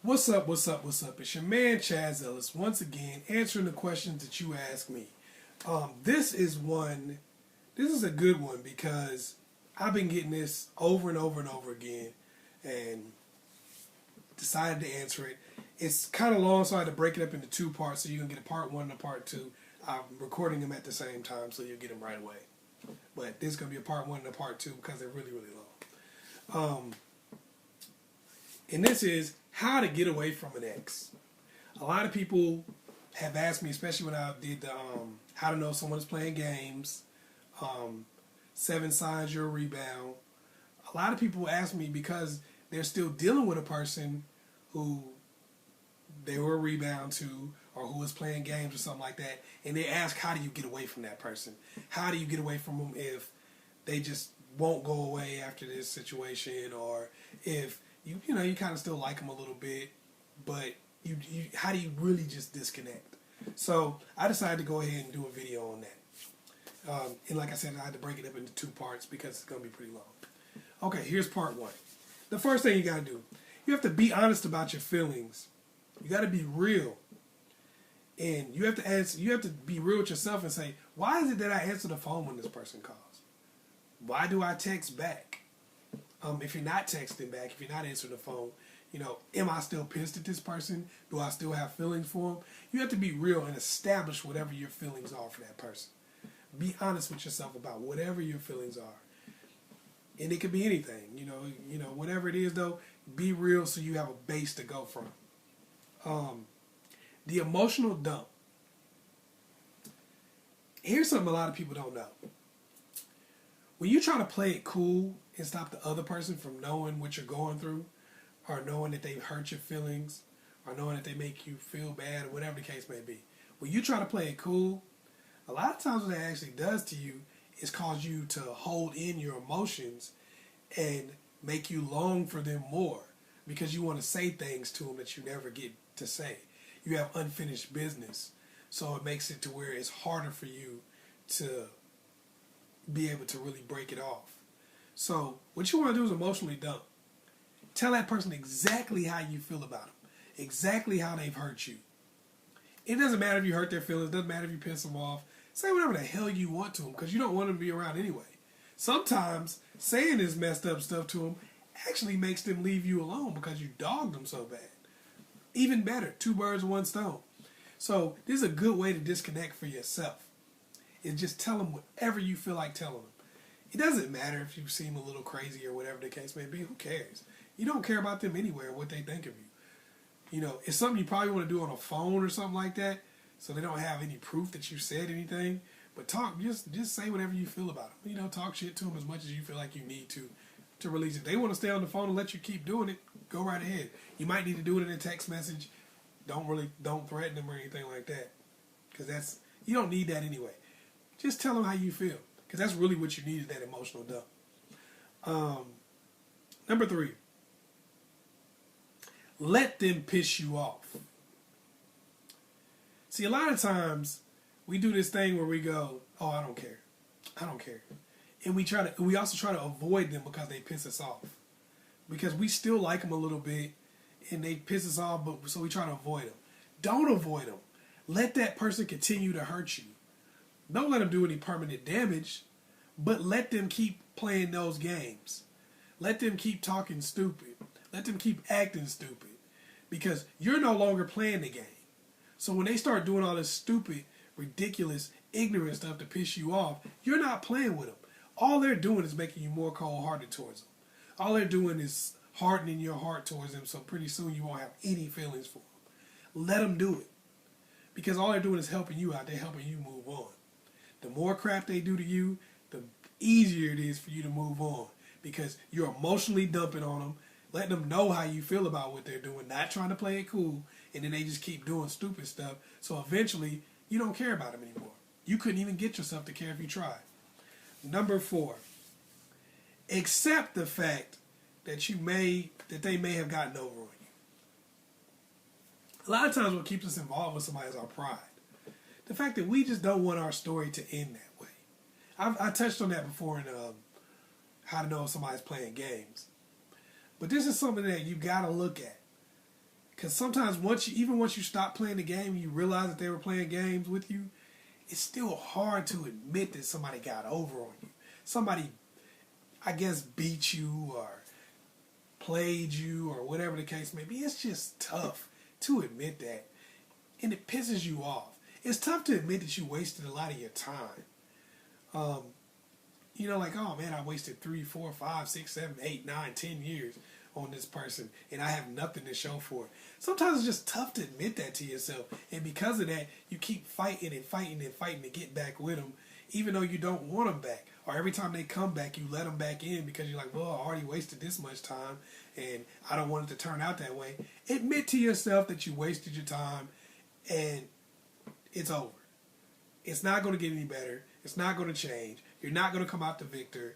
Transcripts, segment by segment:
What's up, what's up, what's up? It's your man Chazz Ellis once again answering the questions that you ask me. This is a good one because I've been getting this over and over and over again and decided to answer it. It's kind of long, so I had to break it up into two parts so you can get a part one and a part two. I'm recording them at the same time so you'll get them right away. But this is going to be a part one and a part two because they're really, really long. And this is how to get away from an ex. A lot of people have asked me, especially when I did the how to know someone's playing games, 7 signs you're a rebound. A lot of people ask me because they're still dealing with a person who they were a rebound to or who was playing games or something like that, and they ask, how do you get away from that person? How do you get away from them if they just won't go away after this situation, or if you kind of still like them a little bit, but you how do you really just disconnect? So I decided to go ahead and do a video on that. And like I said, I had to break it up into two parts because it's going to be pretty long. Okay, here's part one. The first thing you got to do, you have to be honest about your feelings. You got to be real. And you have to answer. You have to be real with yourself and say, why is it that I answer the phone when this person calls? Why do I text back? If you're not texting back, if you're not answering the phone, am I still pissed at this person? Do I still have feelings for them? You have to be real and establish whatever your feelings are for that person. Be honest with yourself about whatever your feelings are. And it could be anything, whatever it is though, be real so you have a base to go from. The emotional dump. Here's something a lot of people don't know. When you try to play it cool and stop the other person from knowing what you're going through, or knowing that they hurt your feelings, or knowing that they make you feel bad, or whatever the case may be, when you try to play it cool, a lot of times what that actually does to you is cause you to hold in your emotions and make you long for them more because you want to say things to them that you never get to say. You have unfinished business, so it makes it to where it's harder for you to be able to really break it off. So what you want to do is emotionally dump. Tell that person exactly how you feel about them, exactly how they've hurt you. It doesn't matter if you hurt their feelings, it doesn't matter if you piss them off. Say whatever the hell you want to them because you don't want them to be around anyway. Sometimes saying this messed up stuff to them actually makes them leave you alone because you dogged them so bad. Even better, 2 birds, 1 stone. So this is a good way to disconnect for yourself. Is just tell them whatever you feel like telling them. It doesn't matter if you seem a little crazy or whatever the case may be. Who cares? You don't care about them anyway or what they think of you. It's something you probably want to do on a phone or something like that, so they don't have any proof that you said anything. But just say whatever you feel about them. Talk shit to them as much as you feel like you need to release it. If they want to stay on the phone and let you keep doing it, go right ahead. You might need to do it in a text message. Don't threaten them or anything like that, because you don't need that anyway. Just tell them how you feel, because that's really what you need is that emotional dump. Number 3, let them piss you off. See, a lot of times we do this thing where we go, "Oh, I don't care, and we also try to avoid them because they piss us off, because we still like them a little bit, and they piss us off, but so we try to avoid them. Don't avoid them. Let that person continue to hurt you. Don't let them do any permanent damage, but let them keep playing those games. Let them keep talking stupid. Let them keep acting stupid, because you're no longer playing the game. So when they start doing all this stupid, ridiculous, ignorant stuff to piss you off, you're not playing with them. All they're doing is making you more cold-hearted towards them. All they're doing is hardening your heart towards them, so pretty soon you won't have any feelings for them. Let them do it, because all they're doing is helping you out. They're helping you move on. The more crap they do to you, the easier it is for you to move on, because you're emotionally dumping on them, letting them know how you feel about what they're doing, not trying to play it cool, and then they just keep doing stupid stuff. So eventually, you don't care about them anymore. You couldn't even get yourself to care if you tried. Number 4, accept the fact that they may have gotten over on you. A lot of times what keeps us involved with somebody is our pride. The fact that we just don't want our story to end that way. I touched on that before in how to know if somebody's playing games. But this is something that you got to look at. Because sometimes even once you stop playing the game, you realize that they were playing games with you. It's still hard to admit that somebody got over on you. Somebody, I guess, beat you or played you or whatever the case may be. It's just tough to admit that. And it pisses you off. It's tough to admit that you wasted a lot of your time. You know, like, oh man, I wasted 3, 4, 5, 6, 7, 8, 9, 10 years on this person and I have nothing to show for it. Sometimes it's just tough to admit that to yourself. And because of that, you keep fighting and fighting and fighting to get back with them, even though you don't want them back. Or every time they come back, you let them back in because you're like, well, I already wasted this much time and I don't want it to turn out that way. Admit to yourself that you wasted your time and it's over. It's not going to get any better. It's not going to change. You're not going to come out the victor.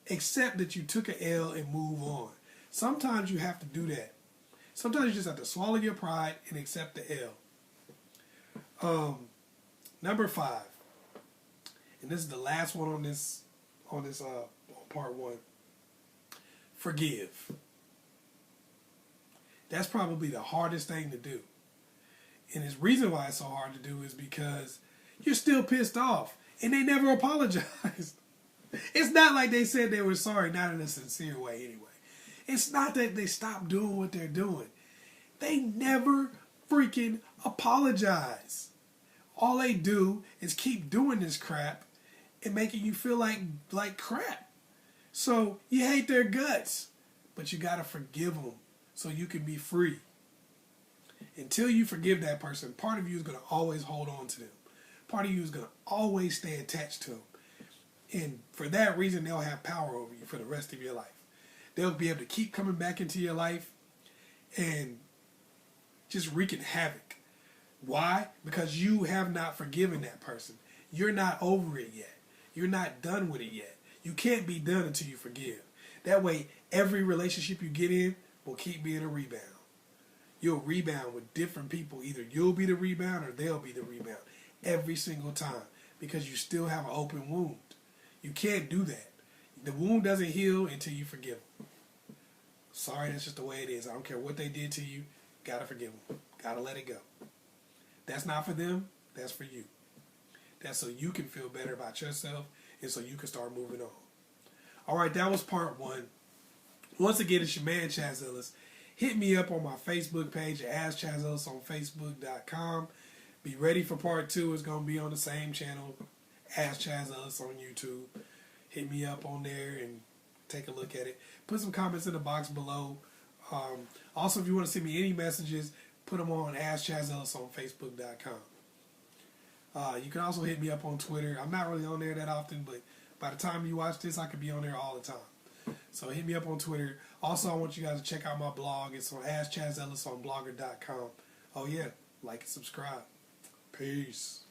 Accept that you took an L and move on. Sometimes you have to do that. Sometimes you just have to swallow your pride and accept the L. Number 5. And this is the last one on this part 1. Forgive. That's probably the hardest thing to do. And the reason why it's so hard to do is because you're still pissed off. And they never apologized. It's not like they said they were sorry, not in a sincere way anyway. It's not that they stopped doing what they're doing. They never freaking apologize. All they do is keep doing this crap and making you feel like crap. So you hate their guts, but you got to forgive them so you can be free. Until you forgive that person, part of you is going to always hold on to them. Part of you is going to always stay attached to them. And for that reason, they'll have power over you for the rest of your life. They'll be able to keep coming back into your life and just wreaking havoc. Why? Because you have not forgiven that person. You're not over it yet. You're not done with it yet. You can't be done until you forgive. That way, every relationship you get in will keep being a rebound. You'll rebound with different people. Either you'll be the rebound or they'll be the rebound. Every single time. Because you still have an open wound. You can't do that. The wound doesn't heal until you forgive them. Sorry, that's just the way it is. I don't care what they did to you. Gotta forgive them. Gotta let it go. That's not for them. That's for you. That's so you can feel better about yourself and so you can start moving on. Alright, that was part 1. Once again, it's your man, Chazz Ellis. Hit me up on my Facebook page at AskChazzEllis on Facebook.com. Be ready for part 2. It's going to be on the same channel, AskChazzEllis on YouTube. Hit me up on there and take a look at it. Put some comments in the box below. Also, if you want to send me any messages, put them on AskChazzEllis on Facebook.com. You can also hit me up on Twitter. I'm not really on there that often, but by the time you watch this, I could be on there all the time. So hit me up on Twitter. Also, I want you guys to check out my blog. It's on AskChazzEllis on Blogger.com. Oh yeah, like and subscribe. Peace.